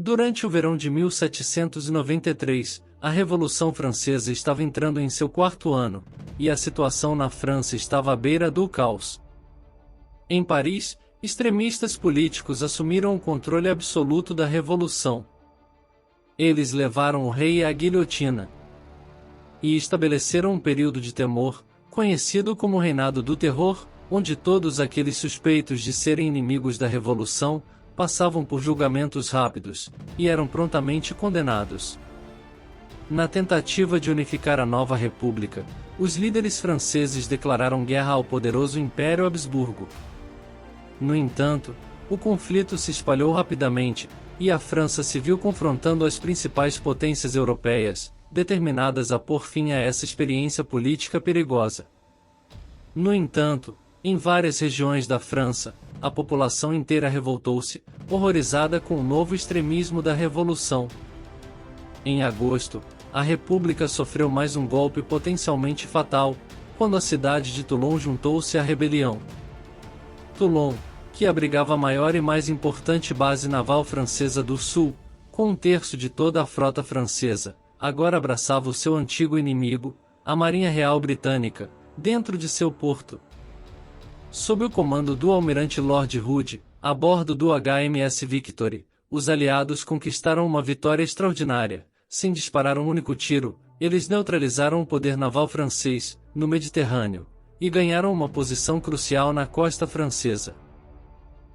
Durante o verão de 1793, a Revolução Francesa estava entrando em seu quarto ano, e a situação na França estava à beira do caos. Em Paris, extremistas políticos assumiram o controle absoluto da Revolução. Eles levaram o rei à guilhotina e estabeleceram um período de temor, conhecido como Reinado do Terror, onde todos aqueles suspeitos de serem inimigos da Revolução passavam por julgamentos rápidos e eram prontamente condenados. Na tentativa de unificar a nova república, os líderes franceses declararam guerra ao poderoso Império Habsburgo. No entanto, o conflito se espalhou rapidamente, e a França se viu confrontando as principais potências europeias, determinadas a pôr fim a essa experiência política perigosa. No entanto, em várias regiões da França, a população inteira revoltou-se, horrorizada com o novo extremismo da Revolução. Em agosto, a República sofreu mais um golpe potencialmente fatal, quando a cidade de Toulon juntou-se à rebelião. Toulon, que abrigava a maior e mais importante base naval francesa do Sul, com um terço de toda a frota francesa, agora abraçava o seu antigo inimigo, a Marinha Real Britânica, dentro de seu porto. Sob o comando do almirante Lord Hood, a bordo do HMS Victory, os aliados conquistaram uma vitória extraordinária. Sem disparar um único tiro, eles neutralizaram o poder naval francês, no Mediterrâneo, e ganharam uma posição crucial na costa francesa.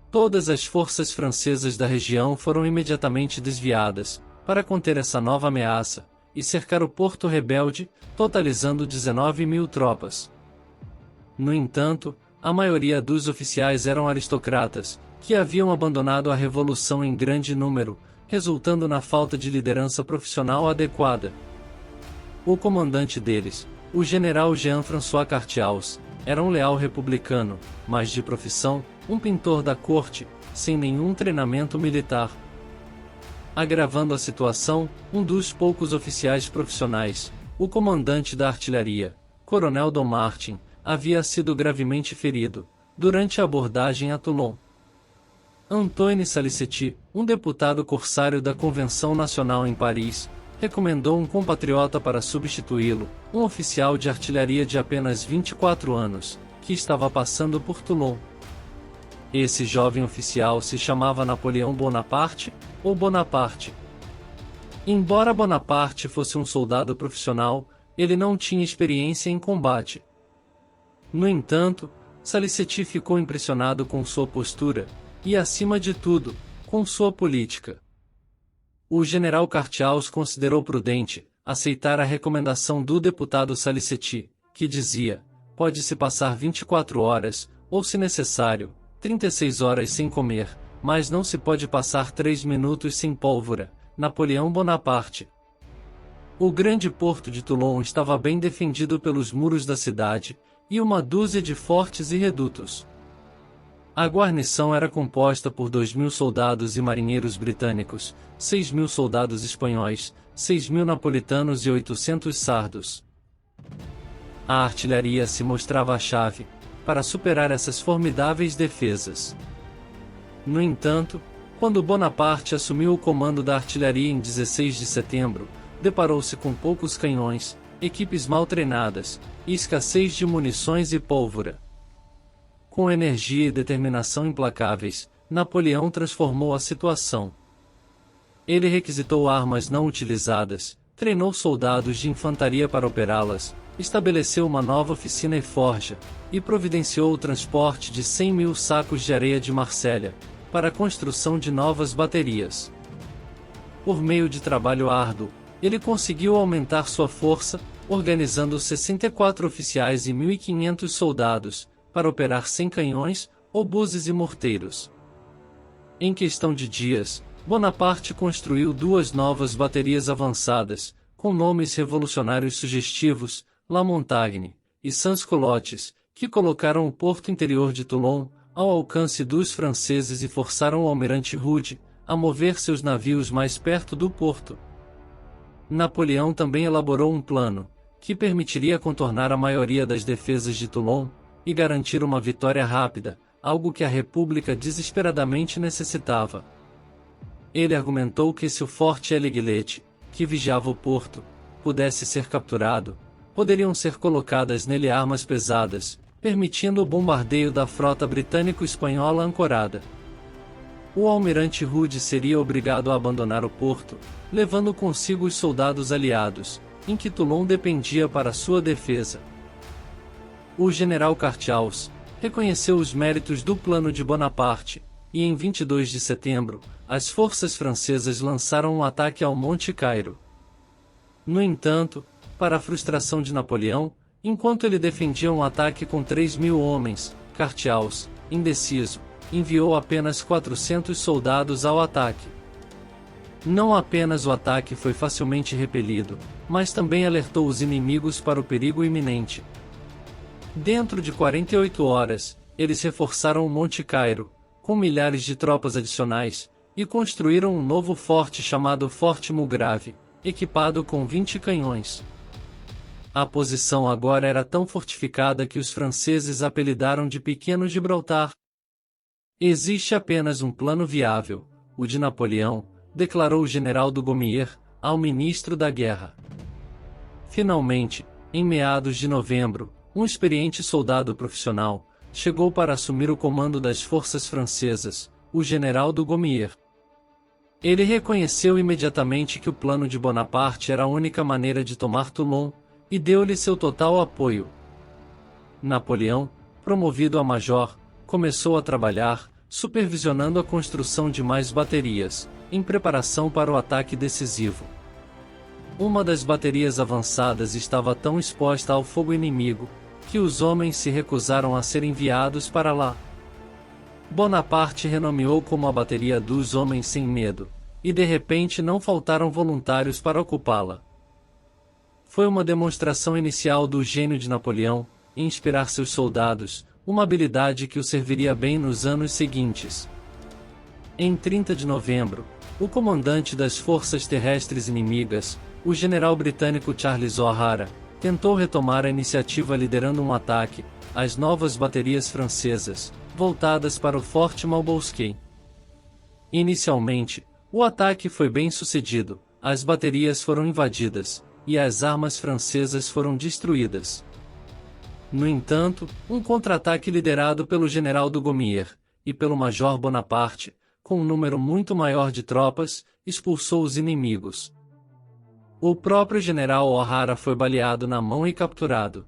Todas as forças francesas da região foram imediatamente desviadas, para conter essa nova ameaça, e cercar o porto rebelde, totalizando 19.000 tropas. No entanto, a maioria dos oficiais eram aristocratas, que haviam abandonado a revolução em grande número, resultando na falta de liderança profissional adequada. O comandante deles, o general Jean-François Cartiaus, era um leal republicano, mas de profissão, um pintor da corte, sem nenhum treinamento militar. Agravando a situação, um dos poucos oficiais profissionais, o comandante da artilharia, Coronel Dom Martin, havia sido gravemente ferido, durante a abordagem a Toulon. Antoine Salicetti, um deputado corsário da Convenção Nacional em Paris, recomendou um compatriota para substituí-lo, um oficial de artilharia de apenas 24 anos, que estava passando por Toulon. Esse jovem oficial se chamava Napoleão Bonaparte, ou Bonaparte. Embora Bonaparte fosse um soldado profissional, ele não tinha experiência em combate. No entanto, Salicetti ficou impressionado com sua postura, e acima de tudo, com sua política. O general Cartiaus considerou prudente aceitar a recomendação do deputado Salicetti, que dizia: pode-se passar 24 horas, ou se necessário, 36 horas sem comer, mas não se pode passar 3 minutos sem pólvora. Napoleão Bonaparte. O grande porto de Toulon estava bem defendido pelos muros da cidade, e uma dúzia de fortes e redutos. A guarnição era composta por 2.000 soldados e marinheiros britânicos, 6.000 soldados espanhóis, 6.000 napolitanos e 800 sardos. A artilharia se mostrava a chave para superar essas formidáveis defesas. No entanto, quando Bonaparte assumiu o comando da artilharia em 16 de setembro, deparou-se com poucos canhões, equipes mal treinadas, e escassez de munições e pólvora. Com energia e determinação implacáveis, Napoleão transformou a situação. Ele requisitou armas não utilizadas, treinou soldados de infantaria para operá-las, estabeleceu uma nova oficina e forja, e providenciou o transporte de 100.000 sacos de areia de Marsella, para a construção de novas baterias. Por meio de trabalho árduo, ele conseguiu aumentar sua força, organizando 64 oficiais e 1.500 soldados, para operar 100 canhões, obuses e morteiros. Em questão de dias, Bonaparte construiu 2 novas baterias avançadas, com nomes revolucionários sugestivos, La Montagne e Sans-Culottes, que colocaram o porto interior de Toulon ao alcance dos franceses e forçaram o almirante Hood a mover seus navios mais perto do porto. Napoleão também elaborou um plano, que permitiria contornar a maioria das defesas de Toulon, e garantir uma vitória rápida, algo que a República desesperadamente necessitava. Ele argumentou que se o forte La Guilhette, que vigiava o porto, pudesse ser capturado, poderiam ser colocadas nele armas pesadas, permitindo o bombardeio da frota britânico-espanhola ancorada. O almirante Hood seria obrigado a abandonar o porto, levando consigo os soldados aliados, em que Toulon dependia para sua defesa. O general Cartiaus reconheceu os méritos do plano de Bonaparte, e em 22 de setembro, as forças francesas lançaram um ataque ao Monte Cairo. No entanto, para a frustração de Napoleão, enquanto ele defendia um ataque com 3.000 homens, Cartiaus, indeciso, enviou apenas 400 soldados ao ataque. Não apenas o ataque foi facilmente repelido, mas também alertou os inimigos para o perigo iminente. Dentro de 48 horas, eles reforçaram o Monte Cairo, com milhares de tropas adicionais, e construíram um novo forte chamado Forte Mulgrave, equipado com 20 canhões. A posição agora era tão fortificada que os franceses apelidaram de Pequeno Gibraltar. Existe apenas um plano viável, o de Napoleão, declarou o general Dugommier ao ministro da Guerra. Finalmente, em meados de novembro, um experiente soldado profissional chegou para assumir o comando das forças francesas, o general Dugommier. Ele reconheceu imediatamente que o plano de Bonaparte era a única maneira de tomar Toulon, e deu-lhe seu total apoio. Napoleão, promovido a major, começou a trabalhar, supervisionando a construção de mais baterias, em preparação para o ataque decisivo. Uma das baterias avançadas estava tão exposta ao fogo inimigo, que os homens se recusaram a ser enviados para lá. Bonaparte renomeou como a Bateria dos Homens Sem Medo, e de repente não faltaram voluntários para ocupá-la. Foi uma demonstração inicial do gênio de Napoleão, em inspirar seus soldados, uma habilidade que o serviria bem nos anos seguintes. Em 30 de novembro, o comandante das forças terrestres inimigas, o general britânico Charles O'Hara, tentou retomar a iniciativa liderando um ataque às novas baterias francesas, voltadas para o Forte Malbosquet. Inicialmente, o ataque foi bem sucedido, as baterias foram invadidas, e as armas francesas foram destruídas. No entanto, um contra-ataque liderado pelo general Dugommier, e pelo major Bonaparte, com um número muito maior de tropas, expulsou os inimigos. O próprio general O'Hara foi baleado na mão e capturado.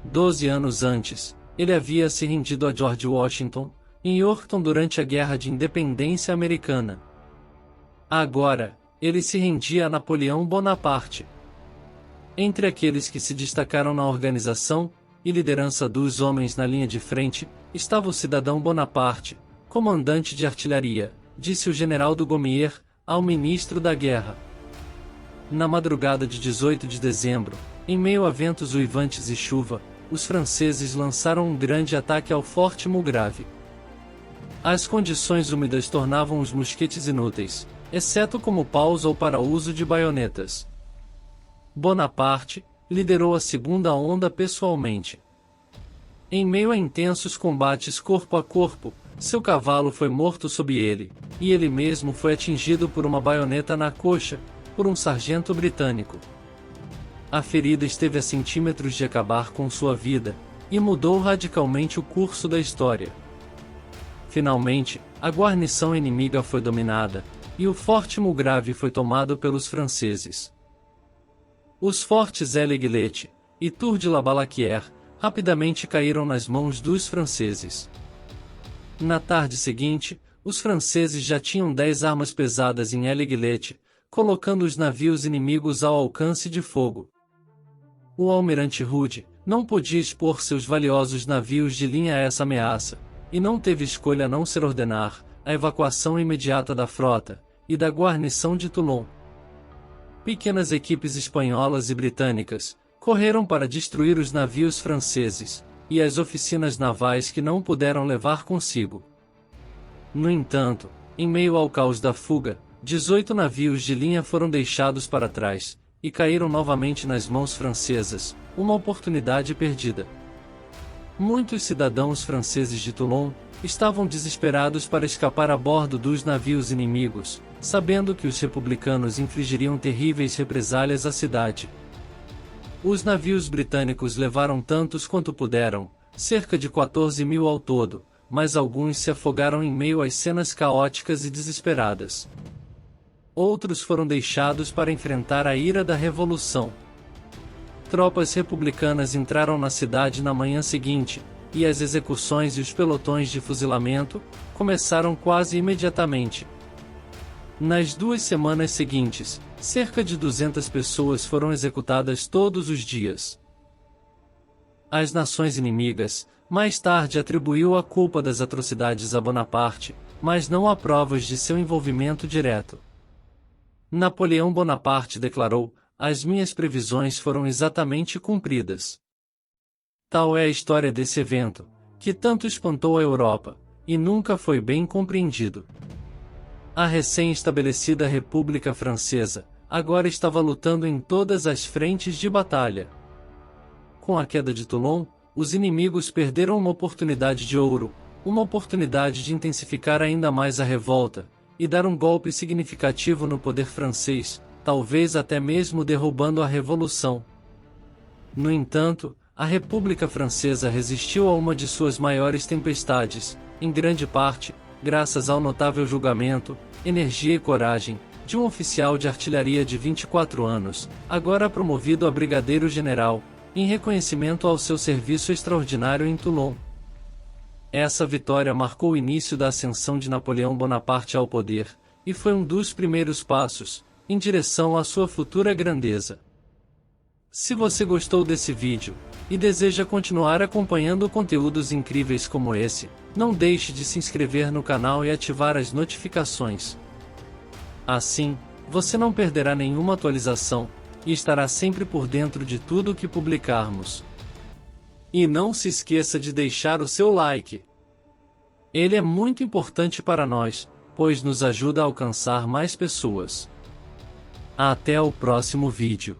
12 anos antes, ele havia se rendido a George Washington, em Yorktown durante a Guerra de Independência Americana. Agora, ele se rendia a Napoleão Bonaparte. Entre aqueles que se destacaram na organização e liderança dos homens na linha de frente, estava o cidadão Bonaparte, comandante de artilharia, disse o general Dugommier ao ministro da Guerra. Na madrugada de 18 de dezembro, em meio a ventos uivantes e chuva, os franceses lançaram um grande ataque ao Forte Mulgrave. As condições úmidas tornavam os mosquetes inúteis, exceto como paus ou para uso de baionetas. Bonaparte liderou a segunda onda pessoalmente. Em meio a intensos combates corpo a corpo, seu cavalo foi morto sob ele, e ele mesmo foi atingido por uma baioneta na coxa, por um sargento britânico. A ferida esteve a centímetros de acabar com sua vida, e mudou radicalmente o curso da história. Finalmente, a guarnição inimiga foi dominada, e o Forte Mulgrave foi tomado pelos franceses. Os fortes La Guilhette e Tour de la Balaquière rapidamente caíram nas mãos dos franceses. Na tarde seguinte, os franceses já tinham 10 armas pesadas em La Guilhette, colocando os navios inimigos ao alcance de fogo. O almirante Hood não podia expor seus valiosos navios de linha a essa ameaça, e não teve escolha a não ser ordenar a evacuação imediata da frota e da guarnição de Toulon. Pequenas equipes espanholas e britânicas correram para destruir os navios franceses e as oficinas navais que não puderam levar consigo. No entanto, em meio ao caos da fuga, 18 navios de linha foram deixados para trás e caíram novamente nas mãos francesas, uma oportunidade perdida. Muitos cidadãos franceses de Toulon estavam desesperados para escapar a bordo dos navios inimigos, sabendo que os republicanos infligiriam terríveis represálias à cidade. Os navios britânicos levaram tantos quanto puderam, cerca de 14.000 ao todo, mas alguns se afogaram em meio às cenas caóticas e desesperadas. Outros foram deixados para enfrentar a ira da revolução. Tropas republicanas entraram na cidade na manhã seguinte, e as execuções e os pelotões de fuzilamento começaram quase imediatamente. Nas 2 semanas seguintes, cerca de 200 pessoas foram executadas todos os dias. As nações inimigas, mais tarde atribuiu a culpa das atrocidades a Bonaparte, mas não há provas de seu envolvimento direto. Napoleão Bonaparte declarou: "As minhas previsões foram exatamente cumpridas." Tal é a história desse evento, que tanto espantou a Europa, e nunca foi bem compreendido. A recém-estabelecida República Francesa agora estava lutando em todas as frentes de batalha. Com a queda de Toulon, os inimigos perderam uma oportunidade de ouro, uma oportunidade de intensificar ainda mais a revolta, e dar um golpe significativo no poder francês, talvez até mesmo derrubando a Revolução. No entanto, a República Francesa resistiu a uma de suas maiores tempestades, em grande parte, graças ao notável julgamento, energia e coragem, de um oficial de artilharia de 24 anos, agora promovido a brigadeiro-general, em reconhecimento ao seu serviço extraordinário em Toulon. Essa vitória marcou o início da ascensão de Napoleão Bonaparte ao poder, e foi um dos primeiros passos em direção à sua futura grandeza. Se você gostou desse vídeo, e deseja continuar acompanhando conteúdos incríveis como esse, não deixe de se inscrever no canal e ativar as notificações. Assim, você não perderá nenhuma atualização, e estará sempre por dentro de tudo que publicarmos. E não se esqueça de deixar o seu like. Ele é muito importante para nós, pois nos ajuda a alcançar mais pessoas. Até o próximo vídeo.